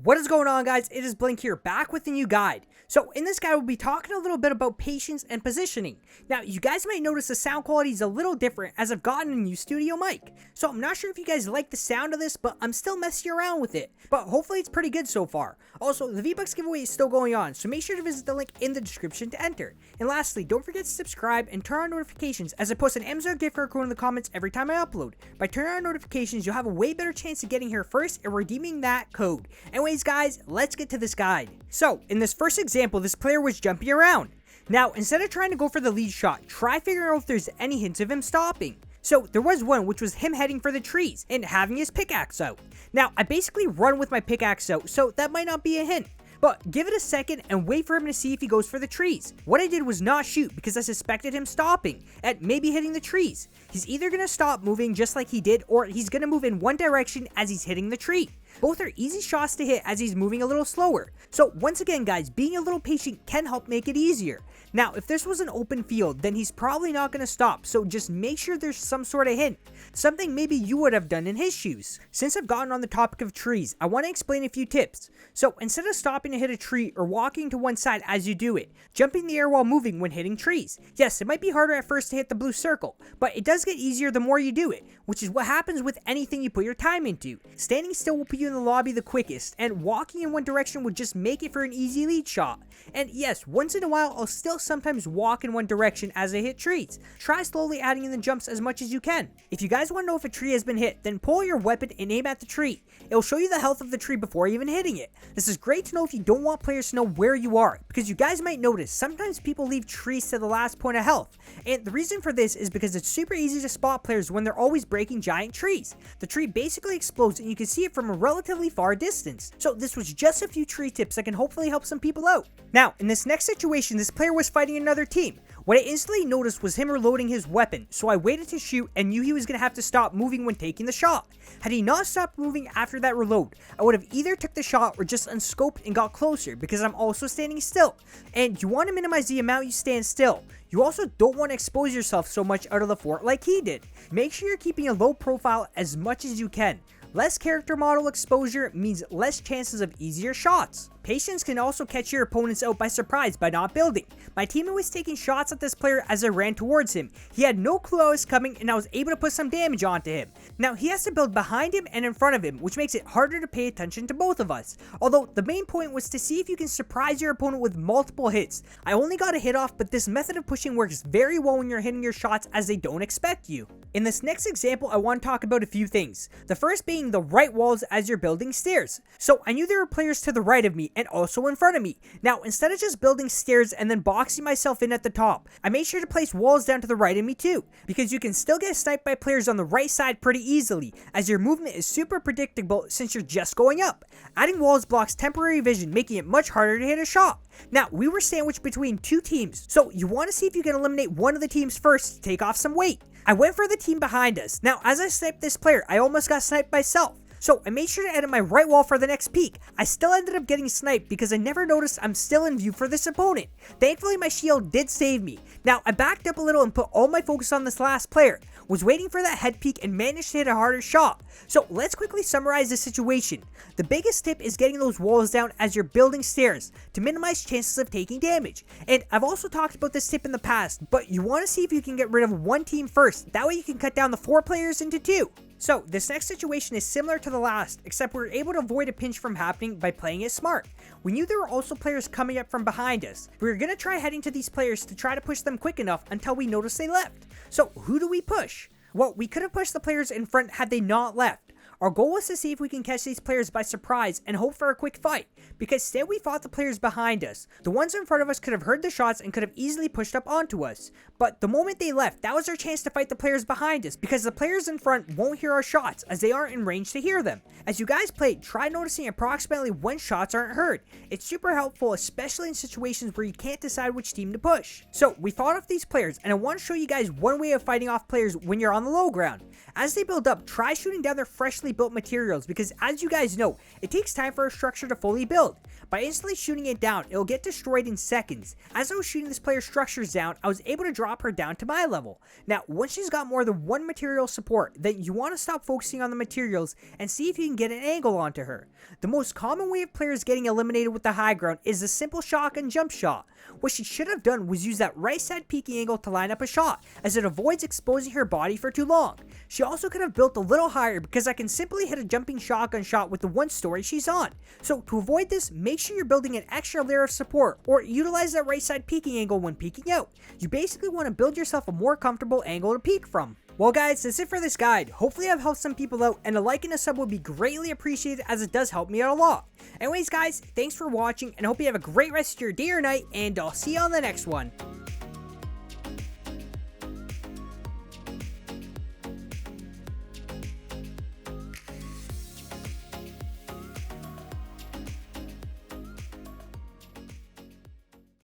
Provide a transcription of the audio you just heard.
What is going on, guys? It is Blink here, back with a new guide. So in this guide, we'll be talking a little bit about patience and positioning. Now, you guys might notice the sound quality is a little different as I've gotten a new studio mic. So I'm not sure if you guys like the sound of this, but I'm still messing around with it. But hopefully it's pretty good so far. Also, the V-Bucks giveaway is still going on, so make sure to visit the link in the description to enter. And lastly, don't forget to subscribe and turn on notifications as I post an Amazon gift card code in the comments every time I upload. By turning on notifications, you'll have a way better chance of getting here first and redeeming that code. Anyways, guys, let's get to this guide. So, in this first example, this player was jumping around. Now, instead of trying to go for the lead shot, try figuring out if there's any hints of him stopping. So, there was one, which was him heading for the trees and having his pickaxe out. Now, I basically run with my pickaxe out, so that might not be a hint. But give it a second and wait for him to see if he goes for the trees. What I did was not shoot because I suspected him stopping and maybe hitting the trees. He's either going to stop moving just like he did, or he's going to move in one direction as he's hitting the tree. Both are easy shots to hit as he's moving a little slower. So once again, guys, being a little patient can help make it easier. Now, if this was an open field, then he's probably not going to stop, so just make sure there's some sort of hint. Something maybe you would have done in his shoes. Since I've gotten on the topic of trees, I want to explain a few tips. So instead of stopping to hit a tree or walking to one side as you do it, jump in the air while moving when hitting trees. Yes, it might be harder at first to hit the blue circle, but it does get easier the more you do it, which is what happens with anything you put your time into. Standing still will put you in the lobby the quickest, and walking in one direction would just make it for an easy lead shot. And yes, once in a while, I'll still sometimes walk in one direction as I hit trees. Try slowly adding in the jumps as much as you can. If you guys want to know if a tree has been hit, then pull your weapon and aim at the tree. It'll show you the health of the tree before even hitting it. This is great to know if you don't want players to know where you are, because you guys might notice sometimes people leave trees to the last point of health. And the reason for this is because it's super easy to spot players when they're always breaking giant trees. The tree basically explodes and you can see it from a relatively far distance. So this was just a few tree tips that can hopefully help some people out. Now, in this next situation, this player was fighting another team. What I instantly noticed was him reloading his weapon, so I waited to shoot and knew he was going to have to stop moving when taking the shot. Had he not stopped moving after that reload, I would have either took the shot or just unscoped and got closer, because I'm also standing still. And you want to minimize the amount you stand still. You also don't want to expose yourself so much out of the fort like he did. Make sure you're keeping a low profile as much as you can. Less character model exposure means less chances of easier shots. Patience can also catch your opponents out by surprise by not building. My teammate was taking shots at this player as I ran towards him. He had no clue I was coming and I was able to put some damage onto him. Now he has to build behind him and in front of him, which makes it harder to pay attention to both of us. Although the main point was to see if you can surprise your opponent with multiple hits. I only got a hit off, but this method of pushing works very well when you're hitting your shots as they don't expect you. In this next example, I want to talk about a few things. The first being the right walls as you're building stairs. So I knew there were players to the right of me and also in front of me. Now, instead of just building stairs and then boxing myself in at the top, I made sure to place walls down to the right of me too, because you can still get sniped by players on the right side pretty easily, as your movement is super predictable since you're just going up. Adding walls blocks temporary vision, making it much harder to hit a shot. Now, we were sandwiched between two teams, so you want to see if you can eliminate one of the teams first to take off some weight. I went for the team behind us. Now, as I sniped this player, I almost got sniped myself. So I made sure to edit my right wall for the next peek. I still ended up getting sniped because I never noticed I'm still in view for this opponent. Thankfully, my shield did save me. Now, I backed up a little and put all my focus on this last player. Was waiting for that head peek and managed to hit a harder shot. So let's quickly summarize the situation. The biggest tip is getting those walls down as you're building stairs to minimize chances of taking damage. And I've also talked about this tip in the past, but you want to see if you can get rid of one team first. That way you can cut down the 4 players into 2. So this next situation is similar to the last, except we were able to avoid a pinch from happening by playing it smart. We knew there were also players coming up from behind us. We were going to try heading to these players to try to push them quick enough until we noticed they left. So who do we push? Well, we could have pushed the players in front had they not left. Our goal was to see if we can catch these players by surprise and hope for a quick fight, because instead we fought the players behind us. The ones in front of us could have heard the shots and could have easily pushed up onto us. But the moment they left, that was our chance to fight the players behind us, because the players in front won't hear our shots as they aren't in range to hear them. As you guys played, try noticing approximately when shots aren't heard. It's super helpful, especially in situations where you can't decide which team to push. So we fought off these players, and I want to show you guys one way of fighting off players when you're on the low ground. As they build up, try shooting down their freshly freshly built materials because, as you guys know, it takes time for a structure to fully build. By instantly shooting it down, it'll get destroyed in seconds. As I was shooting this player's structures down, I was able to drop her down to my level. Now, once she's got more than one material support, then you want to stop focusing on the materials and see if you can get an angle onto her. The most common way of players getting eliminated with the high ground is the simple shotgun jump shot. What she should have done was use that right side peeking angle to line up a shot, as it avoids exposing her body for too long. She also could have built a little higher because I can simply hit a jumping shotgun shot with the one story she's on. So to avoid this, make sure you're building an extra layer of support, or utilize that right side peeking angle when peeking out. You basically want to build yourself a more comfortable angle to peek from. Well guys, that's it for this guide. Hopefully I've helped some people out, and a like and a sub would be greatly appreciated as it does help me out a lot. Anyways guys, thanks for watching, and I hope you have a great rest of your day or night, and I'll see you on the next one.